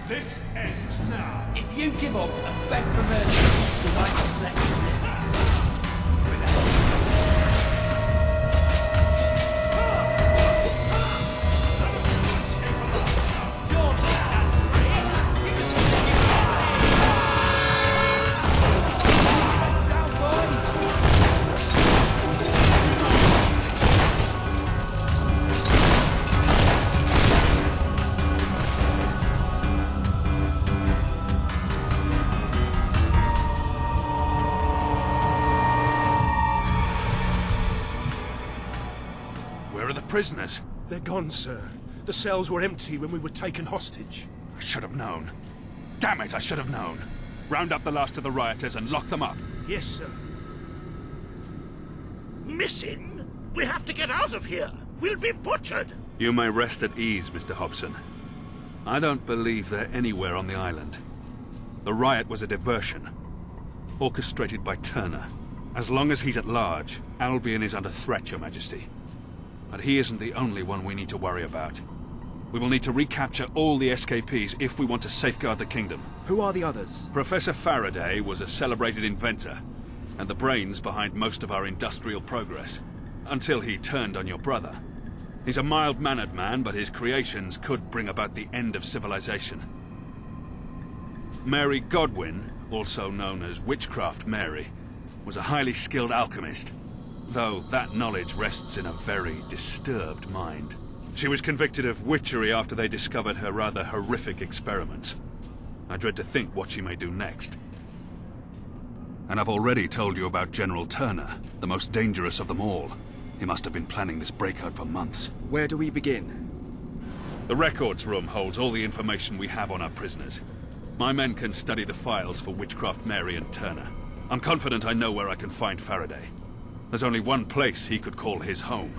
This ends now. If you give up and beg for mercy, we might just let you live. Prisoners. They're gone, sir. The cells were empty when we were taken hostage. I should have known. Damn it, I should have known. Round up the last of the rioters and lock them up. Yes, sir. Missing? We have to get out of here. We'll be butchered. You may rest at ease, Mr. Hobson. I don't believe they're anywhere on the island. The riot was a diversion, orchestrated by Turner. As long as he's at large, Albion is under threat, Your Majesty. But he isn't the only one we need to worry about. We will need to recapture all the escapees if we want to safeguard the kingdom. Who are the others? Professor Faraday was a celebrated inventor, and the brains behind most of our industrial progress. Until he turned on your brother. He's a mild-mannered man, but his creations could bring about the end of civilization. Mary Godwin, also known as Witchcraft Mary, was a highly skilled alchemist. Though that knowledge rests in a very disturbed mind. She was convicted of witchery after they discovered her rather horrific experiments. I dread to think what she may do next. And I've already told you about General Turner, the most dangerous of them all. He must have been planning this breakout for months. Where do we begin? The records room holds all the information we have on our prisoners. My men can study the files for Witchcraft Mary and Turner. I'm confident I know where I can find Faraday. There's only one place he could call his home.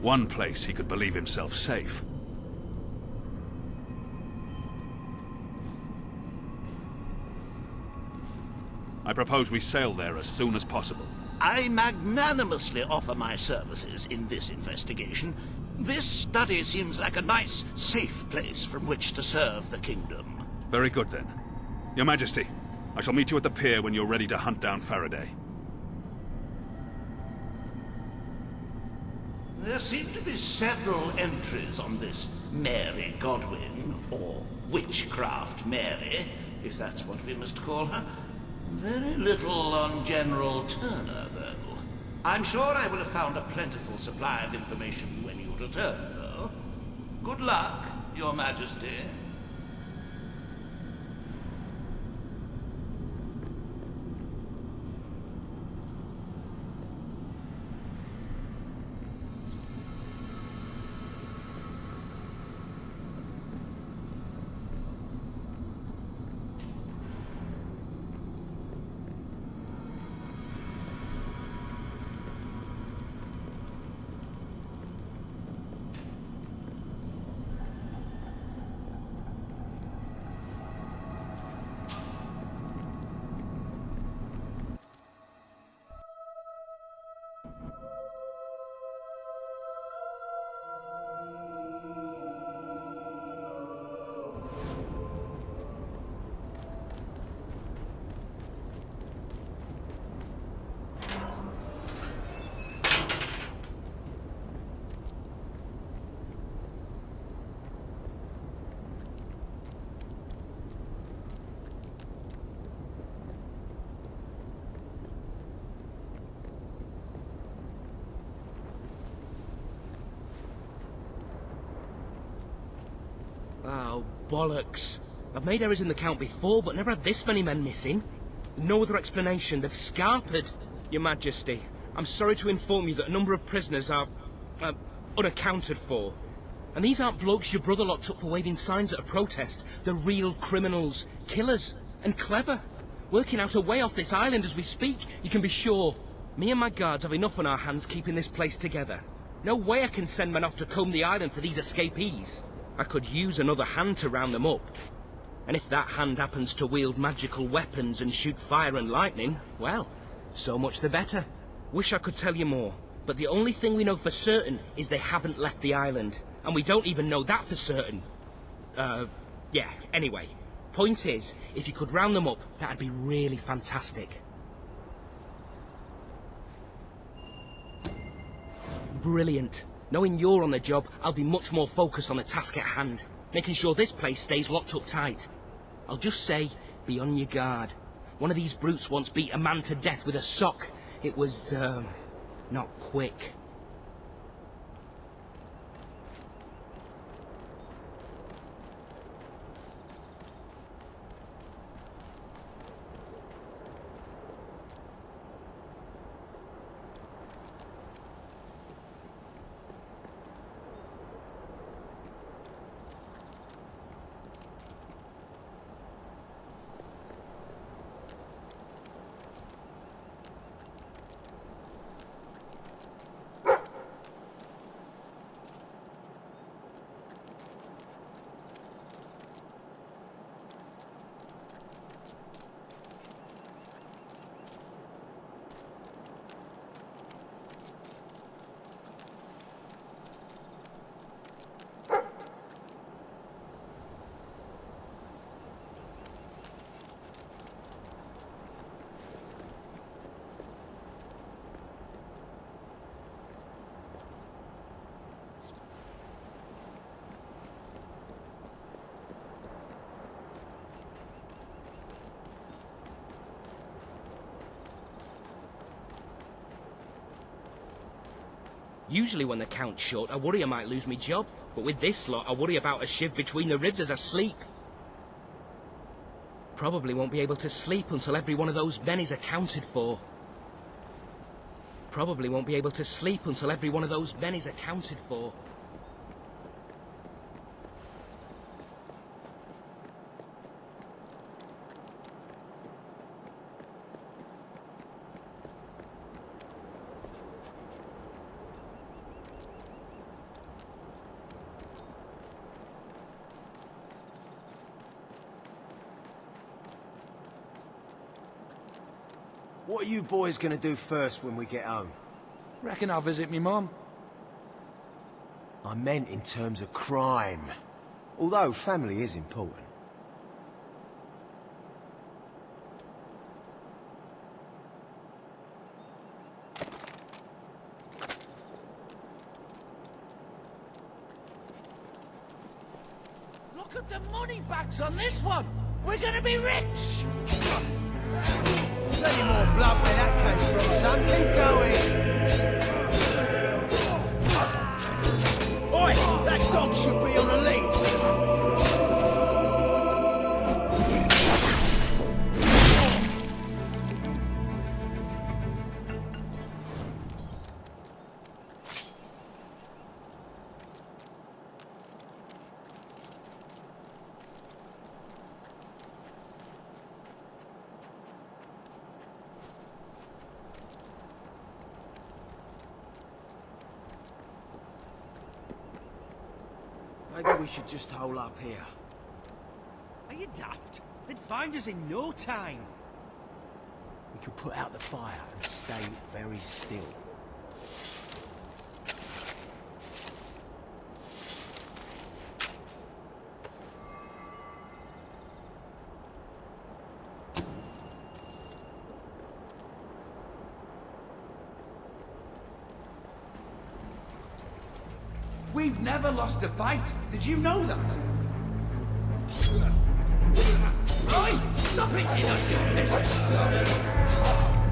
One place he could believe himself safe. I propose we sail there as soon as possible. I magnanimously offer my services in this investigation. This study seems like a nice, safe place from which to serve the kingdom. Very good, then. Your Majesty, I shall meet you at the pier when you're ready to hunt down Faraday. There seem to be several entries on this Mary Godwin, or Witchcraft Mary, if that's what we must call her. Very little on General Turner, though. I'm sure I will have found a plentiful supply of information when you return, though. Good luck, Your Majesty. Oh, bollocks. I've made errors in the count before, but never had this many men missing. No other explanation. They've scarpered. Your Majesty, I'm sorry to inform you that a number of prisoners are, unaccounted for. And these aren't blokes your brother locked up for waving signs at a protest. They're real criminals, killers, and clever. Working out a way off this island as we speak, you can be sure. Me and my guards have enough on our hands keeping this place together. No way I can send men off to comb the island for these escapees. I could use another hand to round them up. And if that hand happens to wield magical weapons and shoot fire and lightning, well, so much the better. Wish I could tell you more, but the only thing we know for certain is they haven't left the island. And we don't even know that for certain. Yeah, anyway. Point is, if you could round them up, that'd be really fantastic. Brilliant. Knowing you're on the job, I'll be much more focused on the task at hand, making sure this place stays locked up tight. I'll just say, be on your guard. One of these brutes once beat a man to death with a sock. It was, not quick. Usually when the count's short, I worry I might lose my job. But with this lot, I worry about a shiv between the ribs as I sleep. Probably won't be able to sleep until every one of those men is accounted for. Probably won't be able to sleep until every one of those men is accounted for. What are you boys gonna do first when we get home? Reckon I'll visit me mum. I meant in terms of crime. Although family is important. Look at the money bags on this one. We're gonna be rich. Plenty more blood where that came from, son. Keep going. Oi! That dog should be on a lead. Maybe we should just hole up here. Are you daft? They'd find us in no time. We could put out the fire and stay very still. We've never lost a fight. Did you know that? Oi! Stop hitting us, you vicious son!